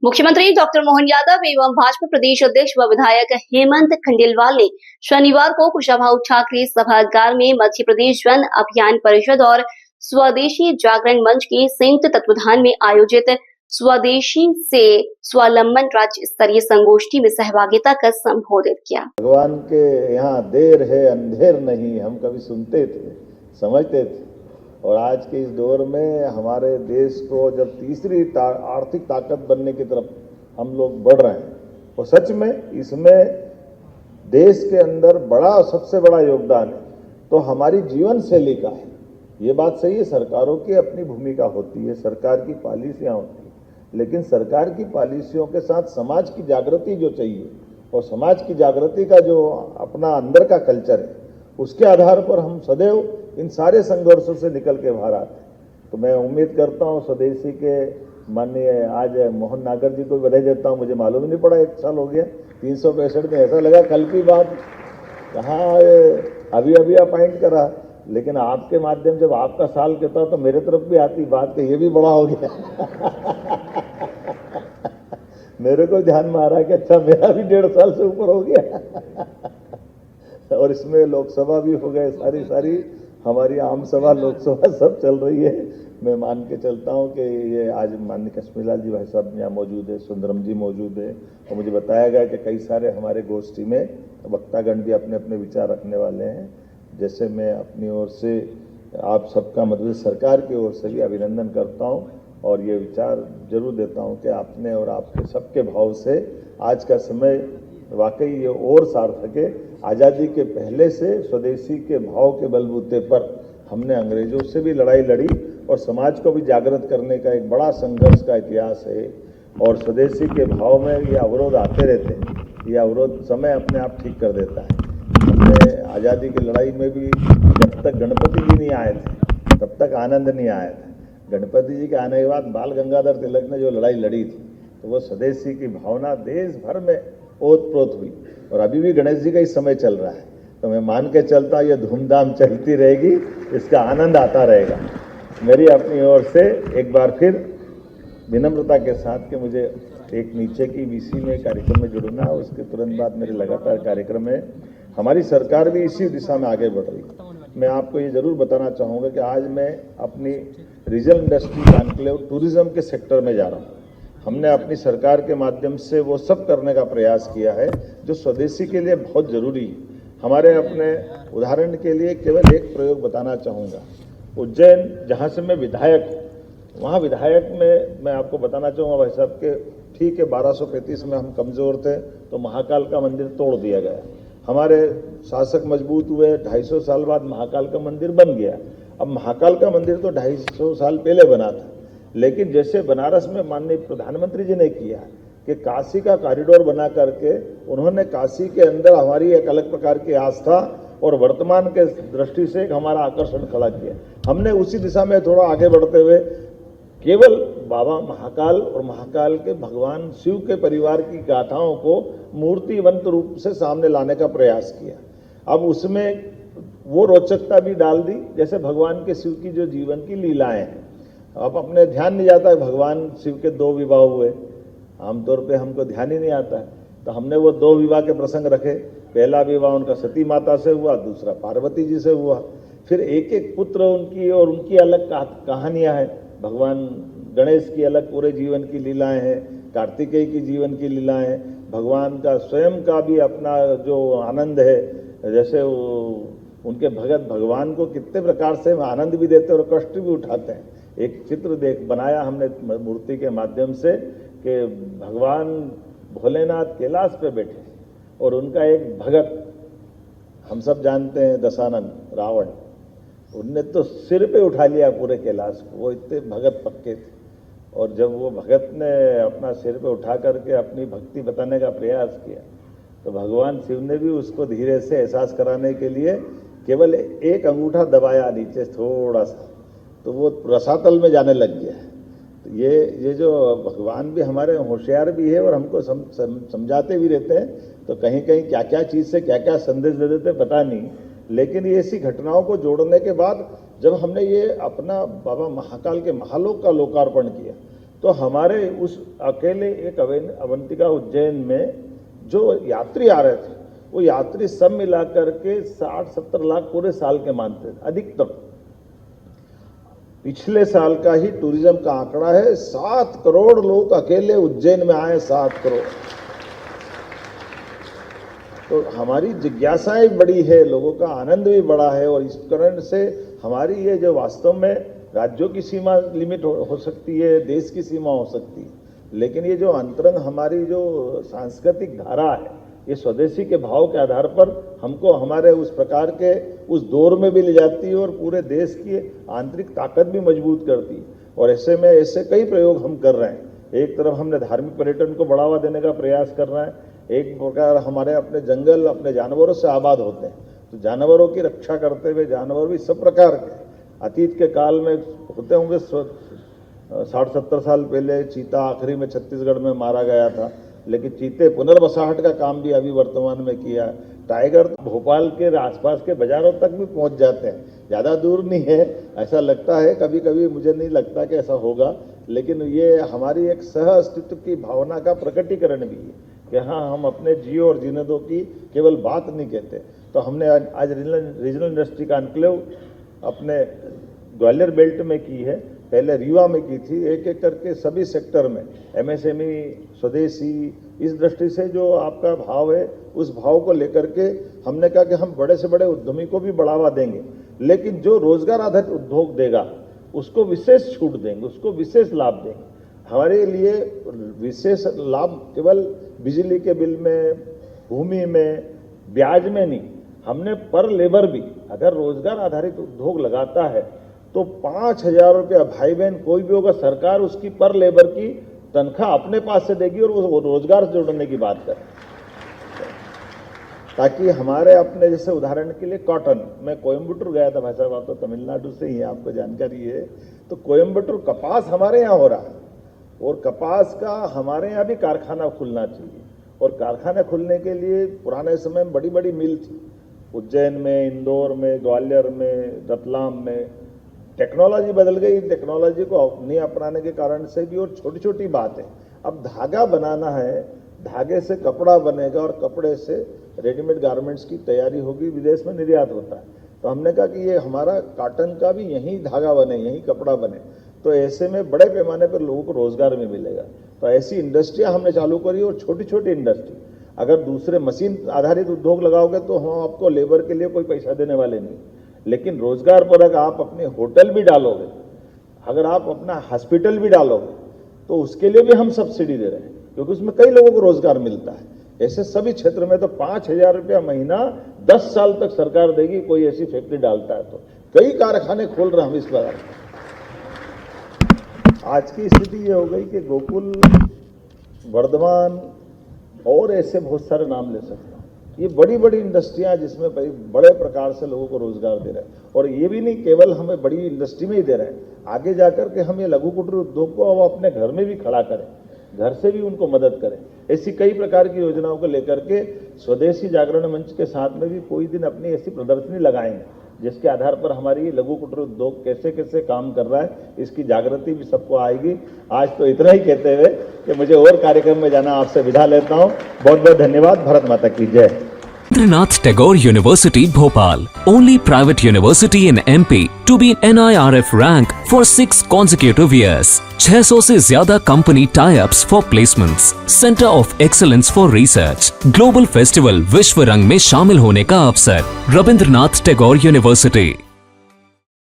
मुख्यमंत्री डॉक्टर मोहन यादव एवं भाजपा प्रदेश अध्यक्ष व विधायक हेमंत खंडेलवाल ने शनिवार को कुशाभाऊ ठाकरे सभागार में मध्य प्रदेश जन अभियान परिषद और स्वदेशी जागरण मंच के संयुक्त तत्वाधान में आयोजित स्वदेशी से स्वावलंबन राज्य स्तरीय संगोष्ठी में सहभागिता कर संबोधित किया। भगवान के यहाँ देर है अंधेर नहीं, हम कभी सुनते थे, समझते थे, और आज के इस दौर में हमारे देश को जब तीसरी आर्थिक ताकत बनने की तरफ हम लोग बढ़ रहे हैं, और सच में इसमें देश के अंदर सबसे बड़ा योगदान है तो हमारी जीवन शैली का है। ये बात सही है, सरकारों की अपनी भूमिका होती है, सरकार की पॉलिसियां होती है, लेकिन सरकार की पॉलिसियों के साथ समाज की जागृति जो चाहिए, और समाज की जागृति का जो अपना अंदर का कल्चर है, उसके आधार पर हम सदैव इन सारे संघर्षों से निकल के बाहर आते हैं। तो मैं उम्मीद करता हूं स्वदेशी के माननीय आज मोहन नागर जी को बधाई देता हूं। मुझे मालूम ही नहीं पड़ा, 1 साल हो गया 365 में, ऐसा लगा कल की बात, कहाँ अभी अपॉइंट करा, लेकिन आपके माध्यम जब आपका साल कहता तो मेरे तरफ भी आती बात कि ये भी बड़ा हो गया। मेरे को ध्यान में आ रहा है कि अच्छा मेरा भी 1.5 साल से ऊपर हो गया। और इसमें लोकसभा भी हो गए, सारी हमारी आम सभा लोकसभा सब चल रही है। मैं मान के चलता हूं कि ये आज माननीय कश्मीरलाल जी भाई साहब यहाँ मौजूद है, सुंदरम जी मौजूद है, और मुझे बताया गया कि कई सारे हमारे गोष्ठी में वक्तागण भी अपने अपने विचार रखने वाले हैं। जैसे मैं अपनी ओर से आप सबका मतलब सरकार की ओर से भी अभिनंदन करता हूं, और ये विचार जरूर देता हूं कि आपने और आपके सबके भाव से आज का समय वाकई ये और सार्थक है। आज़ादी के पहले से स्वदेशी के भाव के बलबूते पर हमने अंग्रेजों से भी लड़ाई लड़ी, और समाज को भी जागृत करने का एक बड़ा संघर्ष का इतिहास है। और स्वदेशी के भाव में ये अवरोध आते रहते हैं, ये अवरोध समय अपने आप ठीक कर देता है। हमने आज़ादी की लड़ाई में भी जब तक गणपति जी नहीं आए थे तब तक आनंद नहीं आया था। गणपति जी के आने के बाद बाल गंगाधर तिलक ने जो लड़ाई लड़ी थी, तो वो स्वदेशी की भावना देश भर में ओत-प्रोत हुई, और अभी भी गणेश जी का ही समय चल रहा है। तो मैं मान के चलता ये धूमधाम चलती रहेगी, इसका आनंद आता रहेगा। मेरी अपनी ओर से एक बार फिर विनम्रता के साथ कि मुझे एक नीचे की वीसी में कार्यक्रम में जुड़ना है, उसके तुरंत बाद मेरे लगातार कार्यक्रम है। हमारी सरकार भी इसी दिशा में आगे बढ़ रही है। मैं आपको ये जरूर बताना चाहूँगा कि आज मैं अपनी रीजनल इंडस्ट्री कॉन्क्लेव टूरिज्म के सेक्टर में जा रहा हूँ। हमने अपनी सरकार के माध्यम से वो सब करने का प्रयास किया है जो स्वदेशी के लिए बहुत जरूरी है। हमारे अपने उदाहरण के लिए केवल एक प्रयोग बताना चाहूँगा। उज्जैन, जहाँ से मैं विधायक हूँ, वहाँ विधायक में मैं आपको बताना चाहूँगा भाई साहब के ठीक है 1235 में हम कमज़ोर थे तो महाकाल का मंदिर तोड़ दिया गया। हमारे शासक मजबूत हुए, 250 साल बाद महाकाल का मंदिर बन गया। अब महाकाल का मंदिर तो 250 साल पहले बना था, लेकिन जैसे बनारस में माननीय प्रधानमंत्री जी ने किया कि काशी का कॉरिडोर बना करके उन्होंने काशी के अंदर हमारी एक अलग प्रकार की आस्था और वर्तमान के दृष्टि से एक हमारा आकर्षण खड़ा किया। हमने उसी दिशा में थोड़ा आगे बढ़ते हुए केवल बाबा महाकाल और महाकाल के भगवान शिव के परिवार की गाथाओं को मूर्तिवंत रूप से सामने लाने का प्रयास किया। अब उसमें वो रोचकता भी डाल दी जैसे भगवान के शिव की जो जीवन की लीलाएं हैं। अब अपने ध्यान नहीं जाता है भगवान शिव के 2 विवाह हुए, आमतौर पे हमको ध्यान ही नहीं आता है, तो हमने वो 2 विवाह के प्रसंग रखे। पहला विवाह उनका सती माता से हुआ, दूसरा पार्वती जी से हुआ। फिर एक एक पुत्र उनकी और उनकी अलग कहानियां हैं। भगवान गणेश की अलग पूरे जीवन की लीलाएं हैं, कार्तिकेय की जीवन की लीलाएं हैं, भगवान का स्वयं का भी अपना जो आनंद है, जैसे उनके भगत भगवान को कितने प्रकार से आनंद भी देते और कष्ट भी उठाते हैं। एक चित्र बनाया हमने मूर्ति के माध्यम से कि भगवान भोलेनाथ कैलाश पे बैठे और उनका एक भगत, हम सब जानते हैं दशानन रावण, उनने तो सिर पे उठा लिया पूरे कैलाश को, वो इतने भगत पक्के थे। और जब वो भगत ने अपना सिर पे उठा करके अपनी भक्ति बताने का प्रयास किया तो भगवान शिव ने भी उसको धीरे से एहसास कराने के लिए केवल एक अंगूठा दबाया नीचे थोड़ा सा, तो वो रसातल में जाने लग गया। तो ये जो भगवान भी हमारे होशियार भी है और हमको समझाते भी रहते हैं, तो कहीं कहीं क्या क्या चीज़ से क्या क्या संदेश दे देते पता नहीं, लेकिन ये ऐसी घटनाओं को जोड़ने के बाद जब हमने ये अपना बाबा महाकाल के महालोक का लोकार्पण किया तो हमारे उस अकेले एक अवंतिका उज्जैन में जो यात्री आ रहे थे, वो यात्री सब मिला करके 60-70 लाख पूरे साल के मानते थे अधिकतम। पिछले साल का ही टूरिज्म का आंकड़ा है 7 करोड़ लोग अकेले उज्जैन में आए, 7 करोड़। तो हमारी जिज्ञासाएं बड़ी है, लोगों का आनंद भी बड़ा है, और इस कारण से हमारी ये जो वास्तव में राज्यों की सीमा लिमिट हो सकती है, देश की सीमा हो सकती है, लेकिन ये जो अंतरंग हमारी जो सांस्कृतिक धारा है, ये स्वदेशी के भाव के आधार पर हमको हमारे उस प्रकार के उस दौर में भी ले जाती है और पूरे देश की आंतरिक ताकत भी मजबूत करती है। और ऐसे में ऐसे कई प्रयोग हम कर रहे हैं। एक तरफ हमने धार्मिक पर्यटन को बढ़ावा देने का प्रयास कर रहे हैं, एक प्रकार हमारे अपने जंगल अपने जानवरों से आबाद होते हैं, तो जानवरों की रक्षा करते हुए जानवर भी सब प्रकार के अतीत के काल में होते होंगे 60-70 साल पहले चीता आखिरी में छत्तीसगढ़ में मारा गया था, लेकिन चीते पुनर्बसाहट का काम भी अभी वर्तमान में किया। टाइगर भोपाल के आसपास के बाजारों तक भी पहुंच जाते हैं, ज़्यादा दूर नहीं है, ऐसा लगता है कभी कभी, मुझे नहीं लगता कि ऐसा होगा, लेकिन ये हमारी एक सह अस्तित्व की भावना का प्रकटीकरण भी है कि हाँ, हम अपने जियो और जीने दो की केवल बात नहीं कहते। तो हमने आज रीजनल इंडस्ट्री का एनक्लेव अपने ग्वालियर बेल्ट में की है, पहले रीवा में की थी, एक एक करके सभी सेक्टर में एमएसएमई, स्वदेशी, इस दृष्टि से जो आपका भाव है उस भाव को लेकर के हमने कहा कि हम बड़े से बड़े उद्यमी को भी बढ़ावा देंगे, लेकिन जो रोजगार आधारित उद्योग देगा उसको विशेष छूट देंगे, उसको विशेष लाभ देंगे। हमारे लिए विशेष लाभ केवल बिजली के बिल में, भूमि में, ब्याज में नहीं, हमने पर लेबर भी, अगर रोजगार आधारित उद्योग लगाता है तो 5,000 रुपया भाई बहन कोई भी होगा, सरकार उसकी पर लेबर की तनख्वाह अपने पास से देगी और वो रोजगार से जोड़ने की बात करे, ताकि हमारे अपने जैसे उदाहरण के लिए कॉटन, मैं कोयम्बटूर गया था भाई साहब, आप तो तमिलनाडु से ही आपको जानकारी है, तो कोयम्बटूर कपास हमारे यहाँ हो रहा है और कपास का हमारे यहाँ भी कारखाना खुलना चाहिए। और कारखाने खुलने के लिए पुराने समय में बड़ी बड़ी मिल थी, उज्जैन में, इंदौर में, ग्वालियर में, रतलाम में। टेक्नोलॉजी बदल गई, टेक्नोलॉजी को नहीं अपनाने के कारण से भी, और छोटी छोटी बात है, अब धागा बनाना है, धागे से कपड़ा बनेगा और कपड़े से रेडीमेड गारमेंट्स की तैयारी होगी, विदेश में निर्यात होता है। तो हमने कहा कि ये हमारा कॉटन का भी यहीं धागा बने, यहीं कपड़ा बने, तो ऐसे में बड़े पैमाने पर लोगों को रोजगार भी मिलेगा। तो ऐसी इंडस्ट्रियां हमने चालू करी, और छोटी छोटी इंडस्ट्री, अगर दूसरे मशीन आधारित उद्योग लगाओगे तो हम आपको लेबर के लिए कोई पैसा देने वाले नहीं, लेकिन रोजगार पर अगर आप अपने होटल भी डालोगे, अगर आप अपना हॉस्पिटल भी डालोगे, तो उसके लिए भी हम सब्सिडी दे रहे हैं, क्योंकि उसमें कई लोगों को रोजगार मिलता है। ऐसे सभी क्षेत्र में तो 5,000 रुपया महीना 10 साल तक सरकार देगी, कोई ऐसी फैक्ट्री डालता है तो। कई कारखाने खोल रहे हैं हम इस बार। आज की स्थिति ये हो गई कि गोकुल, वर्धमान और ऐसे बहुत सारे नाम ले सकते हैं, ये बड़ी बड़ी इंडस्ट्रियां जिसमें बड़े प्रकार से लोगों को रोजगार दे रहे हैं। और ये भी नहीं केवल हमें बड़ी इंडस्ट्री में ही दे रहे हैं, आगे जाकर के हम ये लघु कुटीर उद्योग को अब अपने घर में भी खड़ा करें, घर से भी उनको मदद करें। ऐसी कई प्रकार की योजनाओं को लेकर के स्वदेशी जागरण मंच के साथ में भी कोई दिन अपनी ऐसी प्रदर्शनी लगाएंगे, जिसके आधार पर हमारी लघु कुटीर उद्योग कैसे कैसे काम कर रहा है, इसकी जागृति भी सबको आएगी। आज तो इतना ही कहते हुए कि मुझे और कार्यक्रम में जाना, आपसे विदा लेता हूँ। बहुत बहुत धन्यवाद। भारत माता की जय। Rabindranath Tagore University, Bhopal, only private university in MP to be NIRF rank for 6 consecutive years. 600 से ज्यादा company tie-ups for placements, centre of excellence for research, global festival विश्व रंग में शामिल होने का अवसर। रविंद्रनाथ टैगोर यूनिवर्सिटी।